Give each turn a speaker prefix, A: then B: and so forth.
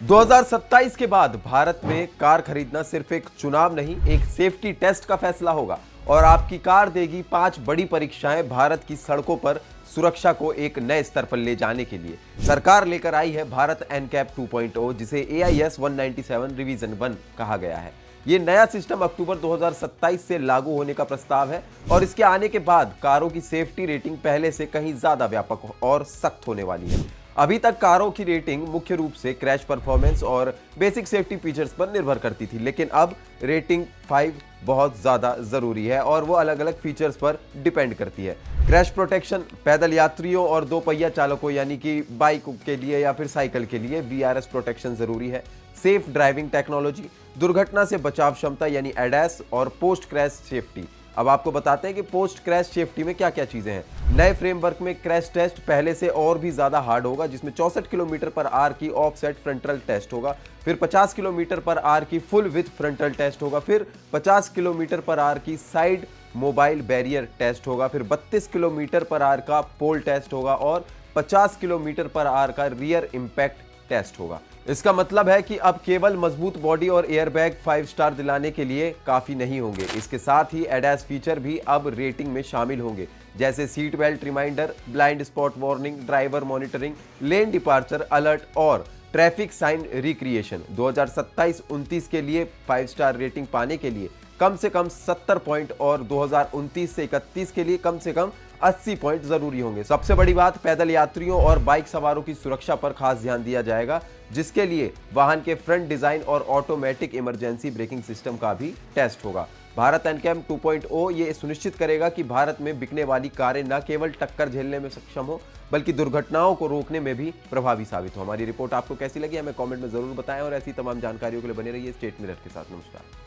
A: 2027 के बाद भारत में कार खरीदना सिर्फ एक चुनाव नहीं, एक सेफ्टी टेस्ट का फैसला होगा और आपकी कार देगी 5 बड़ी परीक्षाएं भारत की सड़कों पर सुरक्षा को एक नए स्तर पर ले जाने के लिए। सरकार लेकर आई है भारत एनकैप 2.0, जिसे AIS 197 रिवीजन 1 कहा गया है। ये नया सिस्टम अक्टूबर 2027 से लागू होने का प्रस्ताव है और इसके आने के बाद कारों की सेफ्टी रेटिंग पहले से कहीं ज्यादा व्यापक और सख्त होने वाली है। अभी तक कारों की रेटिंग मुख्य रूप से क्रैश परफॉर्मेंस और बेसिक सेफ्टी फीचर्स पर निर्भर करती थी, लेकिन अब रेटिंग 5 बहुत ज्यादा जरूरी है और वो अलग अलग फीचर्स पर डिपेंड करती है। क्रैश प्रोटेक्शन पैदल यात्रियों और 2 पहिया चालकों यानी कि बाइक के लिए या फिर साइकिल के लिए VRS प्रोटेक्शन जरूरी है। सेफ ड्राइविंग टेक्नोलॉजी, दुर्घटना से बचाव क्षमता यानी ADAS और पोस्ट क्रैश सेफ्टी। अब आपको बताते हैं कि पोस्ट क्रैश सेफ्टी में क्या क्या चीजें हैं। नए फ्रेमवर्क में क्रैश टेस्ट पहले से और भी ज्यादा हार्ड होगा, जिसमें 64 किलोमीटर पर आवर की ऑफसेट फ्रंटल टेस्ट होगा, फिर 50 किलोमीटर पर आवर की फुल विथ फ्रंटल टेस्ट होगा, फिर 50 किलोमीटर पर आवर की साइड मोबाइल बैरियर टेस्ट होगा, फिर 32 किलोमीटर पर आवर का पोल टेस्ट होगा और 50 किलोमीटर पर आवर का रियर इंपैक्ट टेस्ट होगा। इसका मतलब है कि अब केवल मजबूत बॉडी और एयरबैग 5 स्टार दिलाने के लिए काफी नहीं होंगे। इसके साथ ही ADAS फीचर भी अब रेटिंग में शामिल होंगे, जैसे seat belt reminder, blind spot warning, driver monitoring, lane departure alert और ट्रैफिक साइन रिक्रिएशन। 2027-29 के लिए 5 स्टार रेटिंग पाने के लिए कम से कम 70 पॉइंट और 2029 से 31 के लिए कम से कम 80 पॉइंट जरूरी होंगे। सबसे बड़ी बात, पैदल यात्रियों और बाइक सवारों की सुरक्षा पर खास ध्यान दिया जाएगा, जिसके लिए वाहन के फ्रंट डिजाइन और ऑटोमेटिक इमरजेंसी ब्रेकिंग सिस्टम का भी टेस्ट होगा। भारत एनकैप 2.0 ये सुनिश्चित करेगा कि भारत में बिकने वाली कारें न केवल टक्कर झेलने में सक्षम हो, बल्कि दुर्घटनाओं को रोकने में भी प्रभावी साबित हो। हमारी रिपोर्ट आपको कैसी लगी हमें कमेंट में जरूर बताएं और ऐसी तमाम जानकारियों के लिए बने रहिए स्टेट मिरर के साथ। नमस्कार।